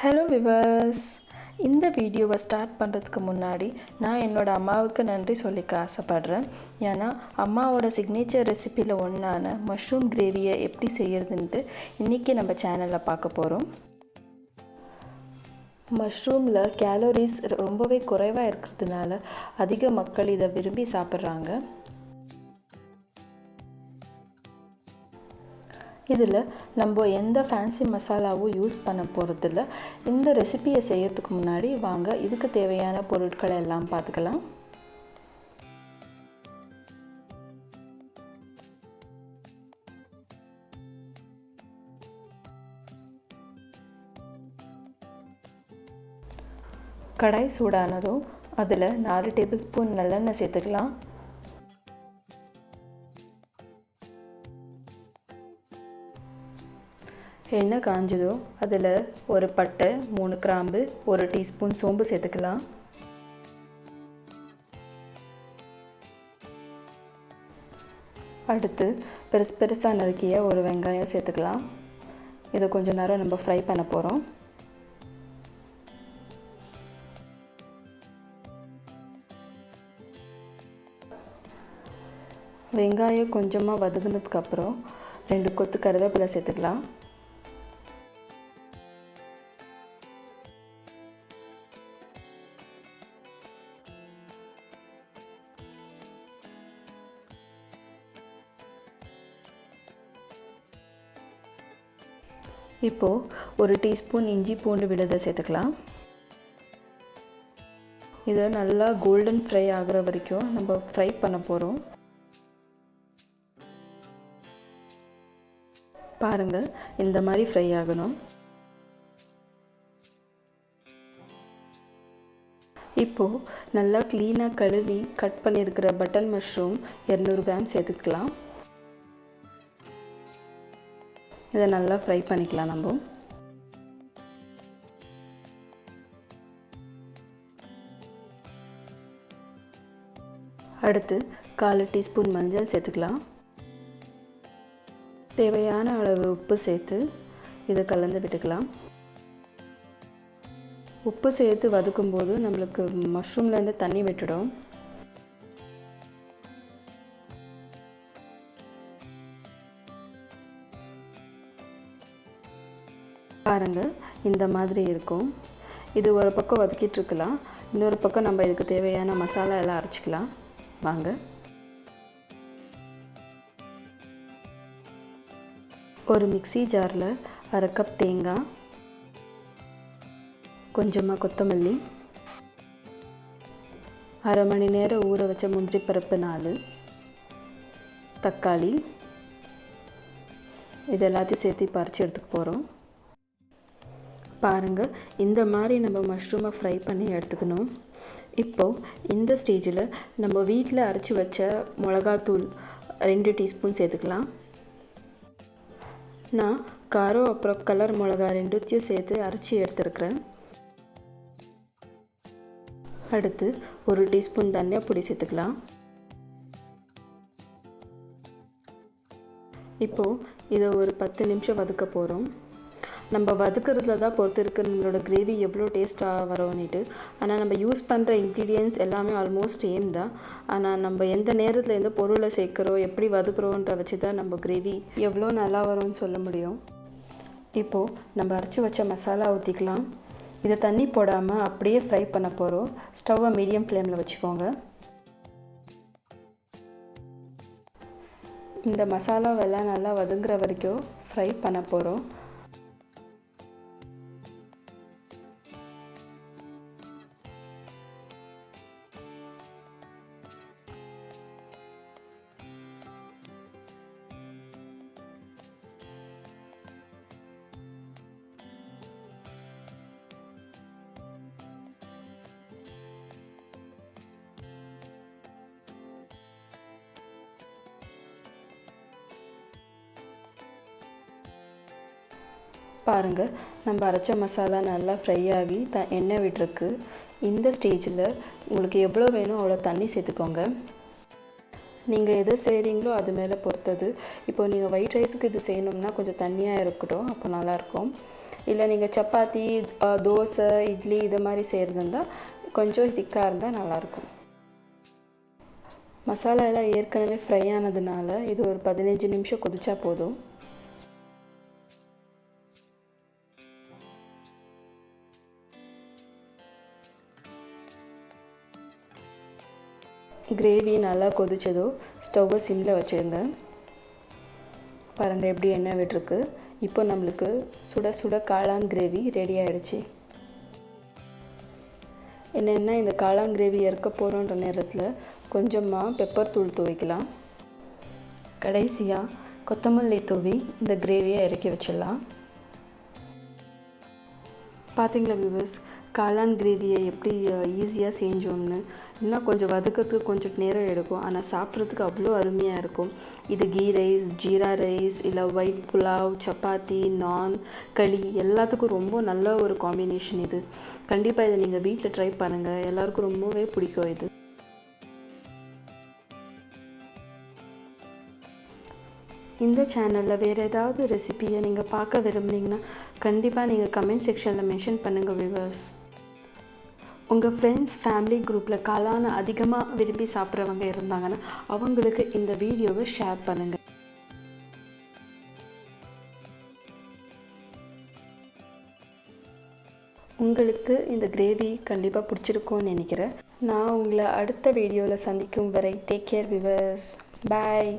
Hello viewers, இந்த வீடியோவை start பண்ணுறதுக்கு முன்னாடி நான் என்னோடய அம்மாவுக்கு நன்றி சொல்லிக்க ஆசைப்பட்றேன். ஏன்னா அம்மாவோட சிக்னேச்சர் ரெசிப்பியில் ஒன்றான மஷ்ரூம் கிரேவியை எப்படி செய்கிறதுன்ட்டு இன்றைக்கி நம்ம சேனலில் பார்க்க போகிறோம். மஷ்ரூமில் கேலோரிஸ் ரொம்பவே குறைவாக இருக்கிறதுனால அதிக மக்கள் இதை விரும்பி சாப்பிட்றாங்க. இதில் நம்ம எந்த ஃபேன்சி மசாலாவும் யூஸ் பண்ண போகிறதில்ல. இந்த ரெசிபியை செய்யறதுக்கு முன்னாடி வாங்க இதுக்கு தேவையான பொருட்களை எல்லாம் பார்த்துக்கலாம். கடாய் சூடானதும் அதில் 4 டேபிள் ஸ்பூன் நல்லெண்ணெய் சேர்த்துக்கலாம். எண்ணெய் காஞ்சதும் அதில் ஒரு பட்டை, 3 கிராம்பு, 1 டீஸ்பூன் சோம்பு சேர்த்துக்கலாம். அடுத்து பெருசாக நறுக்கிய ஒரு வெங்காயம் சேர்த்துக்கலாம். இதை கொஞ்சம் நேரம் நம்ம ஃப்ரை பண்ண போகிறோம். வெங்காயம் கொஞ்சமாக வதங்கினதுக்கப்புறம் 2 கொத்து கருவேப்பிலை சேர்த்துக்கலாம். இப்போது 1 டீஸ்பூன் இஞ்சி பூண்டு விழுதை சேர்த்துக்கலாம். இதை நல்லா கோல்டன் ஃப்ரை ஆகிற வரைக்கும் நம்ம ஃப்ரை பண்ண போகிறோம். பாருங்கள், இந்த மாதிரி ஃப்ரை ஆகணும். இப்போது நல்லா க்ளீனாக கழுவி கட் பண்ணியிருக்கிற பட்டன் மஷ்ரூம் 200 கிராம் சேர்த்துக்கலாம். இதை நல்லா ஃப்ரை பண்ணிக்கலாம். நம்ம அடுத்து 1/4 டீஸ்பூன் மஞ்சள் சேர்த்துக்கலாம். தேவையான அளவு உப்பு சேர்த்து இதை கலந்து விட்டுக்கலாம். உப்பு சேர்த்து வதக்கும்போது நம்மளுக்கு மஷ்ரூம்லேருந்து தண்ணி விட்டுடும். பாருங்கள், இந்த மாதிரி இருக்கும். இது ஒரு பக்கம் வதக்கிட்டு இருக்கலாம். இன்னொரு பக்கம் நம்ம இதுக்கு தேவையான மசாலா எல்லாம் அரைச்சிக்கலாம். வாங்க. ஒரு மிக்ஸி ஜாரில் 1/2 கப் தேங்காய், கொஞ்சமாக கொத்தமல்லி, 1/2 மணி நேரம் ஊற வச்ச முந்திரி பருப்பு 4, தக்காளி, இது எல்லாத்தையும் சேர்த்து பறித்து எடுத்துக்க போகிறோம். பாருங்கள், இந்த மாதிரி நம்ம மஷ்ரூமை ஃப்ரை பண்ணி எடுத்துக்கணும். இப்போது இந்த ஸ்டேஜில் நம்ம வீட்டில் அரைச்சி வச்ச மிளகாத்தூள் 2 டீஸ்பூன் சேர்த்துக்கலாம். நான் காரம் அப்புறம் கலர் மிளகா 2த்தையும் சேர்த்து அரைச்சி எடுத்துருக்கிறேன். அடுத்து 1 டீஸ்பூன் தனியா பொடி சேர்த்துக்கலாம். இப்போது இதை ஒரு 10 நிமிஷம் வதக்க போகிறோம். நம்ம வதக்கிறதுல தான் பொறுத்து இருக்குது நம்மளோட கிரேவி எவ்வளோ டேஸ்ட்டாக வரும்னுட்டு. ஆனால் நம்ம யூஸ் பண்ணுற இன்க்ரீடியன்ட்ஸ் எல்லாமே ஆல்மோஸ்ட் சேம் தான். ஆனால் நம்ம எந்த நேரத்தில் எந்த பொருளை சேர்க்குறோம், எப்படி வதக்குறோன்ற வச்சு தான் நம்ம கிரேவி எவ்வளோ நல்லா வரும்னு சொல்ல முடியும். இப்போது நம்ம அரைச்சி வச்ச மசாலா ஊற்றிக்கலாம். இதை தண்ணி போடாமல் அப்படியே ஃப்ரை பண்ண போகிறோம். ஸ்டவ்வை மீடியம் ஃப்ளேமில் வச்சுக்கோங்க. இந்த மசாலாவெல்லாம் நல்லா வதங்குற வரைக்கும் ஃப்ரை பண்ண போகிறோம். பாருங்கள், நம்ம அரைச்ச மசாலா நல்லா ஃப்ரை ஆகி எண்ணெய் விட்டுருக்கு. இந்த ஸ்டேஜில் உங்களுக்கு எவ்வளோ வேணும் அவ்வளோ தண்ணி சேர்த்துக்கோங்க. நீங்கள் எதை செய்கிறீங்களோ அது மேலே பொறுத்தது. இப்போது நீங்கள் ஒயிட் ரைஸுக்கு இது செய்யணும்னா கொஞ்சம் தண்ணியாக இருக்கட்டும், அப்போ நல்லாயிருக்கும். இல்லை நீங்கள் சப்பாத்தி, தோசை, இட்லி இது மாதிரி செய்கிறது இருந்தால் கொஞ்சம் திக்காக இருந்தால் நல்லாயிருக்கும். மசாலா எல்லாம் ஏற்கனவே ஃப்ரை ஆனதுனால இது ஒரு 15 நிமிஷம் கொதிச்சா போதும். கிரேவி நல்லா கொதிச்சதோ ஸ்டவ்வை சிம்மில் வச்சுடுங்க. பாருங்கள் எப்படி எண்ணெய் விட்டுருக்கு. இப்போ நம்மளுக்கு சுட சுட காளான் கிரேவி ரெடி ஆகிடுச்சு. என்னென்னா இந்த காளான் கிரேவி இறக்க போகிறோன்ற நேரத்தில் கொஞ்சமாக பெப்பர் தூள் துவைக்கலாம். கடைசியாக கொத்தமல்லி தூவி இந்த கிரேவியை இறக்கி வச்சிடலாம். பார்த்தீங்களா வியூவர்ஸ், காளான் கிரேவியை எப்படி ஈஸியாக செஞ்சோம்னு. இன்னும் கொஞ்சம் வதக்கிறதுக்கு கொஞ்சம் நேரம் எடுக்கும், ஆனால் சாப்பிட்றதுக்கு அவ்வளோ அருமையாக இருக்கும். இது கீ ரைஸ், ஜீரா ரைஸ், இல்லை ஒயிட் புலாவ், சப்பாத்தி, நான், களி எல்லாத்துக்கும் ரொம்ப நல்ல ஒரு காம்பினேஷன் இது. கண்டிப்பாக இதை நீங்கள் வீட்டில் ட்ரை பண்ணுங்கள், எல்லாருக்கும் ரொம்பவே பிடிக்கும் இது. இந்த சேனலில் வேறு ஏதாவது ரெசிபியை நீங்கள் பார்க்க விரும்புனீங்கன்னா கண்டிப்பாக நீங்கள் கமெண்ட் செக்ஷனில் மென்ஷன் பண்ணுங்கள் வியூவர்ஸ். உங்கள் ஃப்ரெண்ட்ஸ் ஃபேமிலி குரூப்பில் காளானை அதிகமாக விரும்பி சாப்பிட்றவங்க இருந்தாங்கன்னா அவங்களுக்கு இந்த வீடியோவை ஷேர் பண்ணுங்கள். உங்களுக்கு இந்த கிரேவி கண்டிப்பாக பிடிச்சிருக்கும்னு நினைக்கிறேன். நான் உங்களை அடுத்த வீடியோவில் சந்திக்கும் வரை டேக் கேர் வியூவர்ஸ். பாய்.